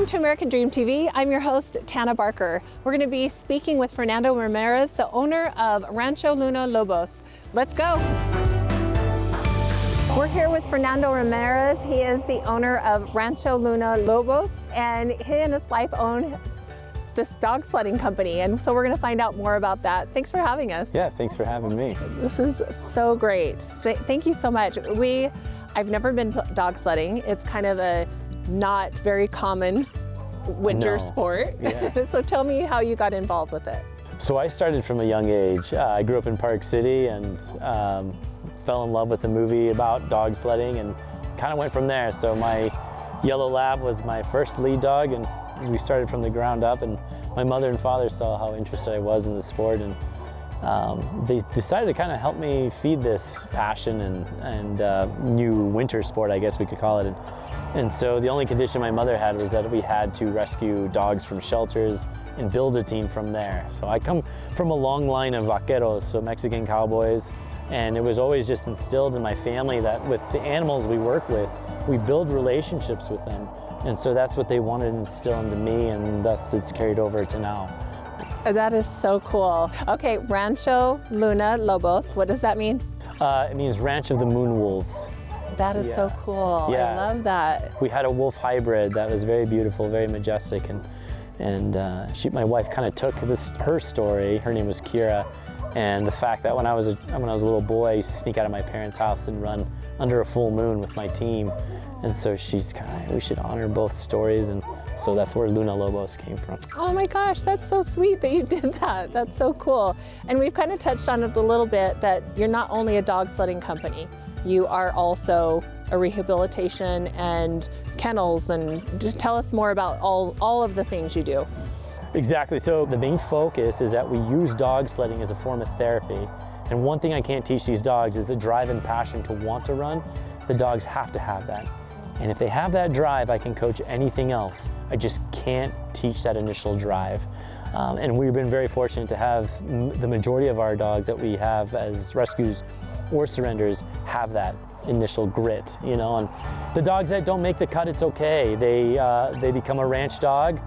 Welcome to American Dream TV. I'm your host, Tana Barker. We're going to be speaking with Fernando Ramirez, the owner of Rancho Luna Lobos. Let's go. We're here with Fernando Ramirez. He is the owner of Rancho Luna Lobos, and he and his wife own this dog sledding company, and so we're going to find out more about that. Thanks for having us. Yeah, thanks for having me. This is so great. Thank you so much. I've never been to dog sledding. It's kind of a not very common winter sport. Yeah. So tell me how you got involved with it. So I started from a young age. I grew up in Park City and fell in love with a movie about dog sledding and kind of went from there. So my yellow lab was my first lead dog, and we started from the ground up, and my mother and father saw how interested I was in the sport, and they decided to kind of help me feed this passion and new winter sport, I guess we could call it. And so the only condition my mother had was that we had to rescue dogs from shelters and build a team from there. So I come from a long line of vaqueros, so Mexican cowboys, and it was always just instilled in my family that with the animals we work with, we build relationships with them. And so that's what they wanted to instill into me, and thus it's carried over to now. That is so cool. Okay, Rancho Luna Lobos, what does that mean? It means Ranch of the Moon Wolves. That is so cool. Yeah. I love that. We had a wolf hybrid that was very beautiful, very majestic, and my wife kind of took her story. Her name was Kira, and the fact that when I was a little boy, I used to sneak out of my parents' house and run under a full moon with my team. And so she's we should honor both stories, and so that's where Luna Lobos came from. Oh my gosh, that's so sweet that you did that. That's so cool. And we've kind of touched on it a little bit, that you're not only a dog sledding company, you are also a rehabilitation and kennels, and just tell us more about all of the things you do. Exactly, so the main focus is that we use dog sledding as a form of therapy. And one thing I can't teach these dogs is the drive and passion to want to run. The dogs have to have that. And if they have that drive, I can coach anything else. I just can't teach that initial drive. And we've been very fortunate to have the majority of our dogs that we have as rescues or surrenders have that initial grit, you know. And the dogs that don't make the cut, it's okay. They become a ranch dog.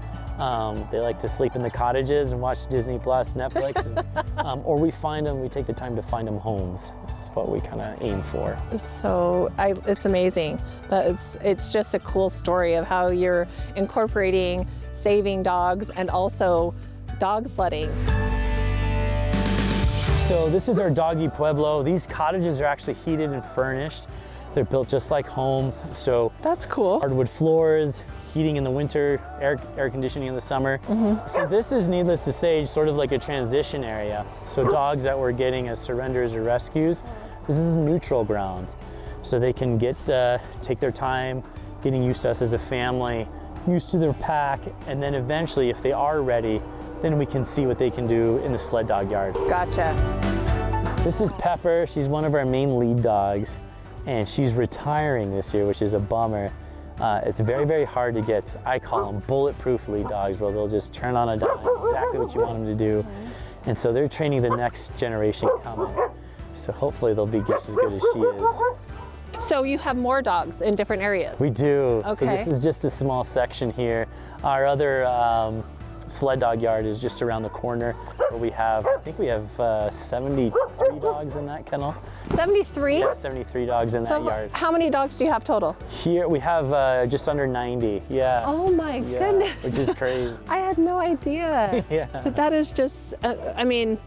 They like to sleep in the cottages and watch Disney Plus, Netflix, and, or we take the time to find them homes. That's what we kind of aim for. So it's amazing. It's just a cool story of how you're incorporating saving dogs and also dog sledding. So this is our doggy pueblo. These cottages are actually heated and furnished. They're built just like homes. So that's cool. Hardwood floors, heating in the winter, air conditioning in the summer. Mm-hmm. So this is, needless to say, sort of like a transition area. So dogs that we're getting as surrenders or rescues, this is neutral ground. So they can take their time getting used to us as a family, used to their pack, and then eventually, if they are ready, then we can see what they can do in the sled dog yard. Gotcha. This is Pepper. She's one of our main lead dogs, and she's retiring this year, which is a bummer. It's very, very hard to get, I call them bulletproof lead dogs, where they'll just turn on a dime, exactly what you want them to do. And so they're training the next generation coming. So hopefully they'll be just as good as she is. So you have more dogs in different areas? We do. Okay. So this is just a small section here. Our other sled dog yard is just around the corner, where I think we have 73 dogs in that kennel. 73? Yeah, 73 dogs in that yard. How many dogs do you have total? Here we have just under 90, yeah. Oh my goodness. Which is crazy. I had no idea. Yeah. But that is just, I mean,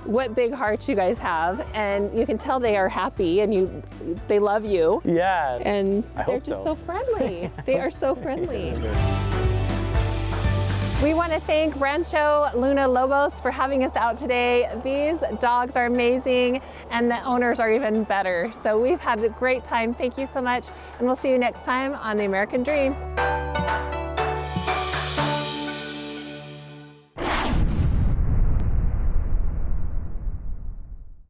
what big hearts you guys have, and you can tell they are happy, and they love you. Yeah. And they're just so friendly. They are so friendly. We want to thank Rancho Luna Lobos for having us out today. These dogs are amazing, and the owners are even better. So we've had a great time. Thank you so much, and we'll see you next time on The American Dream.